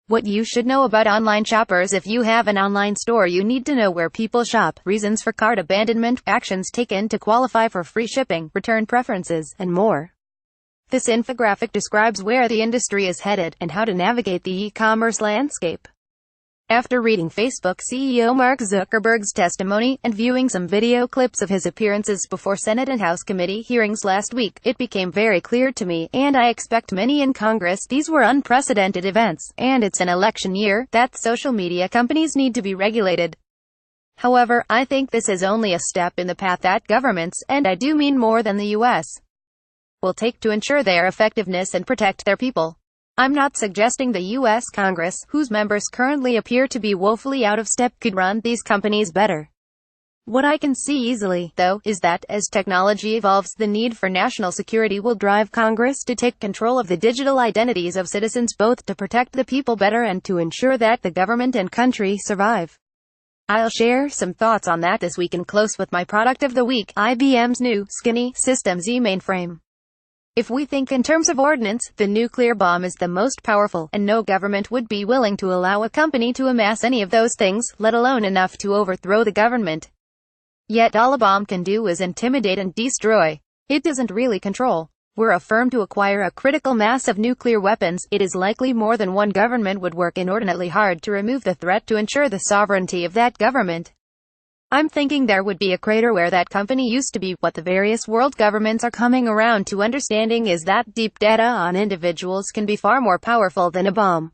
What you should know about online shoppers. If you have an online store, you need to know where people shop, reasons for cart abandonment, actions taken to qualify for free shipping, return preferences, and more. This infographic describes where the industry is headed, and how to navigate the e-commerce landscape. After reading Facebook CEO Mark Zuckerberg's testimony, and viewing some video clips of his appearances before Senate and House committee hearings last week, it became very clear to me, and I expect many in Congress, these were unprecedented events, and it's an election year, that social media companies need to be regulated. However, I think this is only a step in the path that governments, and I do mean more than the U.S., will take to ensure their effectiveness and protect their people. I'm not suggesting the U.S. Congress, whose members currently appear to be woefully out of step, could run these companies better. What I can see easily, though, is that, as technology evolves, the need for national security will drive Congress to take control of the digital identities of citizens, both to protect the people better and to ensure that the government and country survive. I'll share some thoughts on that this week in Close with my product of the week, IBM's new, skinny, System Z mainframe. If we think in terms of ordnance, the nuclear bomb is the most powerful, and no government would be willing to allow a company to amass any of those things, let alone enough to overthrow the government. Yet all a bomb can do is intimidate and destroy. It doesn't really control. Were a firm to acquire a critical mass of nuclear weapons, it is likely more than one government would work inordinately hard to remove the threat to ensure the sovereignty of that government. I'm thinking there would be a crater where that company used to be. What the various world governments are coming around to understanding is that deep data on individuals can be far more powerful than a bomb.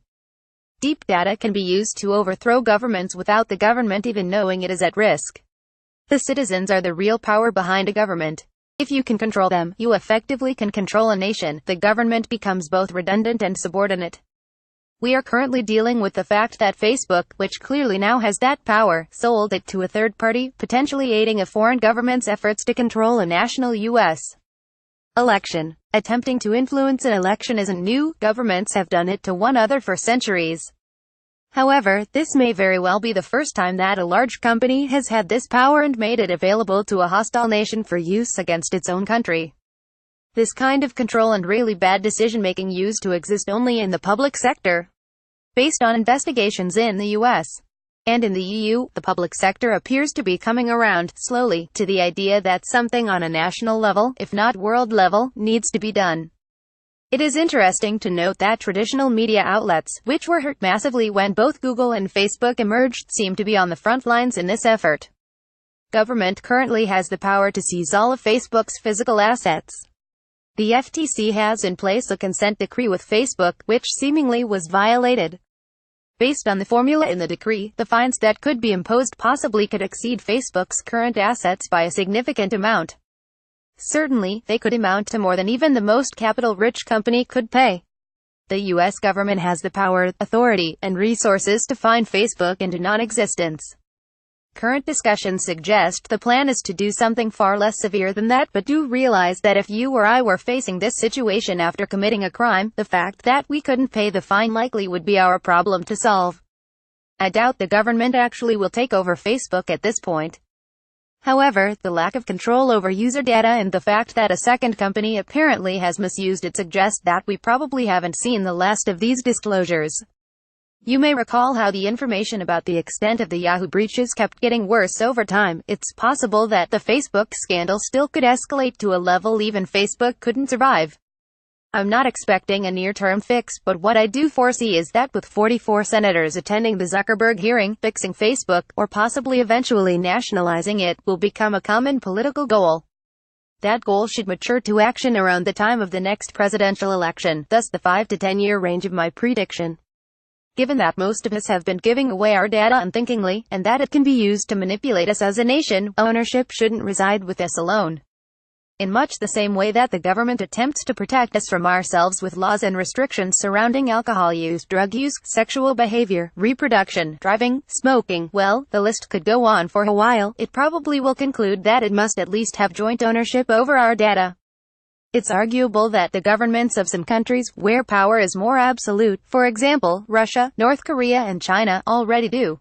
Deep data can be used to overthrow governments without the government even knowing it is at risk. The citizens are the real power behind a government. If you can control them, you effectively can control a nation. The government becomes both redundant and subordinate. We are currently dealing with the fact that Facebook, which clearly now has that power, sold it to a third party, potentially aiding a foreign government's efforts to control a national U.S. election. Attempting to influence an election isn't new, governments have done it to one another for centuries. However, this may very well be the first time that a large company has had this power and made it available to a hostile nation for use against its own country. This kind of control and really bad decision-making used to exist only in the public sector. Based on investigations in the US and in the EU, the public sector appears to be coming around, slowly, to the idea that something on a national level, if not world level, needs to be done. It is interesting to note that traditional media outlets, which were hurt massively when both Google and Facebook emerged, seem to be on the front lines in this effort. Government currently has the power to seize all of Facebook's physical assets. The FTC has in place a consent decree with Facebook, which seemingly was violated. Based on the formula in the decree, the fines that could be imposed possibly could exceed Facebook's current assets by a significant amount. Certainly, they could amount to more than even the most capital-rich company could pay. The U.S. government has the power, authority, and resources to fine Facebook into non-existence. Current discussions suggest the plan is to do something far less severe than that, but do realize that if you or I were facing this situation after committing a crime, the fact that we couldn't pay the fine likely would be our problem to solve. I doubt the government actually will take over Facebook at this point. However, the lack of control over user data and the fact that a second company apparently has misused it suggest that we probably haven't seen the last of these disclosures. You may recall how the information about the extent of the Yahoo breaches kept getting worse over time. It's possible that the Facebook scandal still could escalate to a level even Facebook couldn't survive. I'm not expecting a near-term fix, but what I do foresee is that with 44 senators attending the Zuckerberg hearing, fixing Facebook, or possibly eventually nationalizing it, will become a common political goal. That goal should mature to action around the time of the next presidential election, thus the 5 to 10-year range of my prediction. Given that most of us have been giving away our data unthinkingly, and that it can be used to manipulate us as a nation, ownership shouldn't reside with us alone. In much the same way that the government attempts to protect us from ourselves with laws and restrictions surrounding alcohol use, drug use, sexual behavior, reproduction, driving, smoking, well, the list could go on for a while. It probably will conclude that it must at least have joint ownership over our data. It's arguable that the governments of some countries, where power is more absolute, for example, Russia, North Korea and China, already do.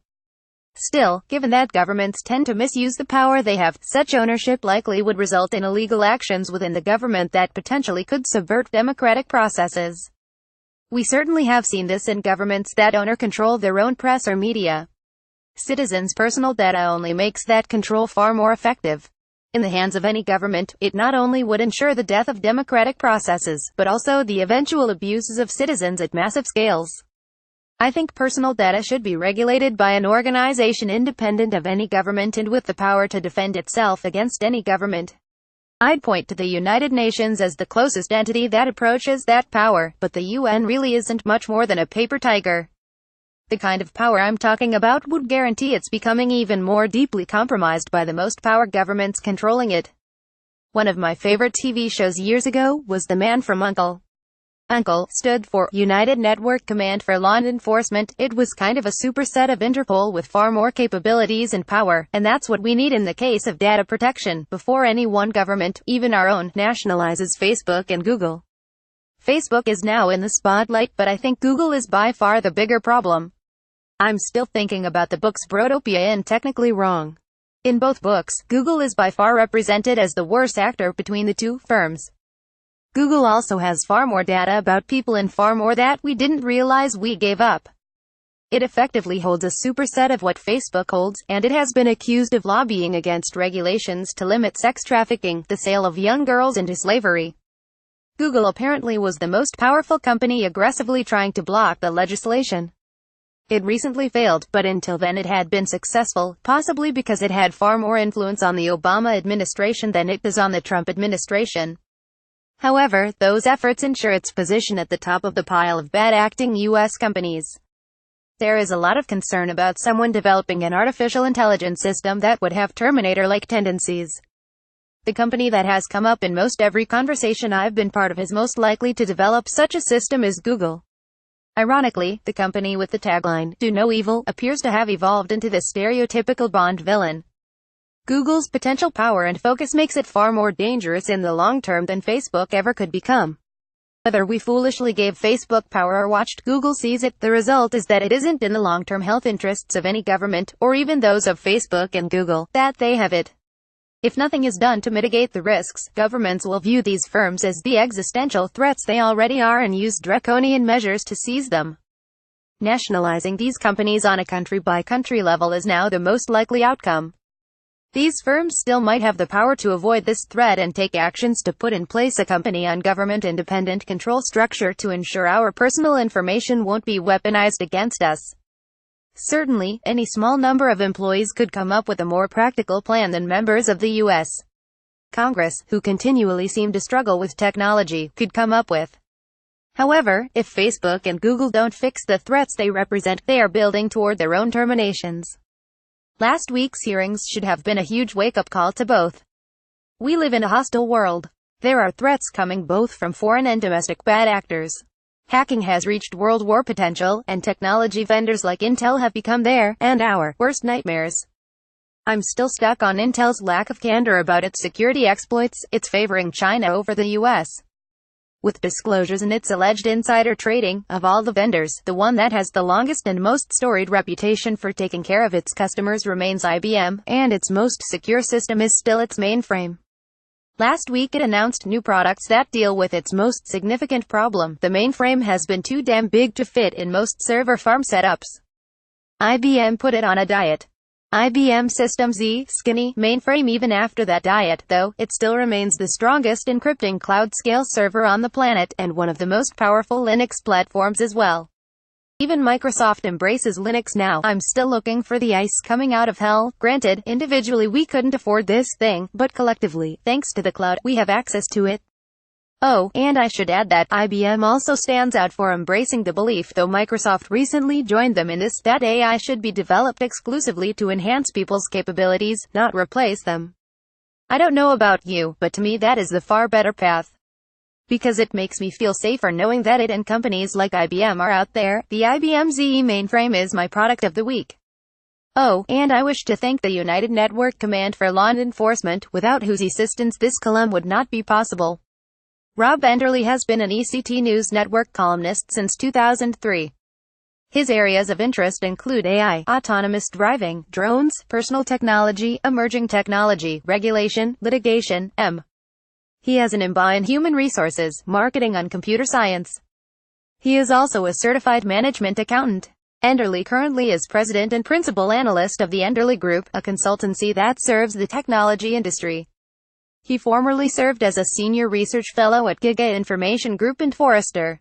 Still, given that governments tend to misuse the power they have, such ownership likely would result in illegal actions within the government that potentially could subvert democratic processes. We certainly have seen this in governments that own or control their own press or media. Citizens' personal data only makes that control far more effective. In the hands of any government, it not only would ensure the death of democratic processes, but also the eventual abuses of citizens at massive scales. I think personal data should be regulated by an organization independent of any government and with the power to defend itself against any government. I'd point to the United Nations as the closest entity that approaches that power, but the UN really isn't much more than a paper tiger. The kind of power I'm talking about would guarantee it's becoming even more deeply compromised by the most power governments controlling it. One of my favorite TV shows years ago was The Man from U.N.C.L.E. U.N.C.L.E. stood for United Network Command for Law Enforcement. It was kind of a superset of Interpol with far more capabilities and power, and that's what we need in the case of data protection, before any one government, even our own, nationalizes Facebook and Google. Facebook is now in the spotlight, but I think Google is by far the bigger problem. I'm still thinking about the books Brotopia and Technically Wrong. In both books, Google is by far represented as the worst actor between the two firms. Google also has far more data about people and far more that we didn't realize we gave up. It effectively holds a superset of what Facebook holds, and it has been accused of lobbying against regulations to limit sex trafficking, the sale of young girls into slavery. Google apparently was the most powerful company aggressively trying to block the legislation. It recently failed, but until then it had been successful, possibly because it had far more influence on the Obama administration than it does on the Trump administration. However, those efforts ensure its position at the top of the pile of bad-acting U.S. companies. There is a lot of concern about someone developing an artificial intelligence system that would have Terminator-like tendencies. The company that has come up in most every conversation I've been part of is most likely to develop such a system is Google. Ironically, the company with the tagline, "Do No Evil," appears to have evolved into the stereotypical Bond villain. Google's potential power and focus makes it far more dangerous in the long term than Facebook ever could become. Whether we foolishly gave Facebook power or watched Google seize it, the result is that it isn't in the long-term health interests of any government, or even those of Facebook and Google, that they have it. If nothing is done to mitigate the risks, governments will view these firms as the existential threats they already are and use draconian measures to seize them. Nationalizing these companies on a country-by-country level is now the most likely outcome. These firms still might have the power to avoid this threat and take actions to put in place a company on government-independent control structure to ensure our personal information won't be weaponized against us. Certainly, any small number of employees could come up with a more practical plan than members of the U.S. Congress, who continually seem to struggle with technology, could come up with. However, if Facebook and Google don't fix the threats they represent, they are building toward their own terminations. Last week's hearings should have been a huge wake-up call to both. We live in a hostile world. There are threats coming both from foreign and domestic bad actors. Hacking has reached World War potential, and technology vendors like Intel have become their, and our, worst nightmares. I'm still stuck on Intel's lack of candor about its security exploits. It's favoring China over the US. With disclosures in its alleged insider trading, of all the vendors, the one that has the longest and most storied reputation for taking care of its customers remains IBM, and its most secure system is still its mainframe. Last week it announced new products that deal with its most significant problem. The mainframe has been too damn big to fit in most server farm setups. IBM put it on a diet. IBM System Z, skinny, mainframe. Even after that diet, though, it still remains the strongest encrypting cloud-scale server on the planet, and one of the most powerful Linux platforms as well. Even Microsoft embraces Linux now. I'm still looking for the ice coming out of hell. Granted, individually we couldn't afford this thing, but collectively, thanks to the cloud, we have access to it. Oh, and I should add that IBM also stands out for embracing the belief, though Microsoft recently joined them in this, that AI should be developed exclusively to enhance people's capabilities, not replace them. I don't know about you, but to me that is the far better path. Because it makes me feel safer knowing that it and companies like IBM are out there. The IBM Z mainframe is my product of the week. Oh, and I wish to thank the United Network Command for Law Enforcement, without whose assistance this column would not be possible. Rob Enderle has been an ECT News Network columnist since 2003. His areas of interest include AI, autonomous driving, drones, personal technology, emerging technology, regulation, litigation, He has an MBA in human resources, marketing and computer science. He is also a certified management accountant. Enderle currently is president and principal analyst of the Enderle Group, a consultancy that serves the technology industry. He formerly served as a senior research fellow at Giga Information Group and Forrester.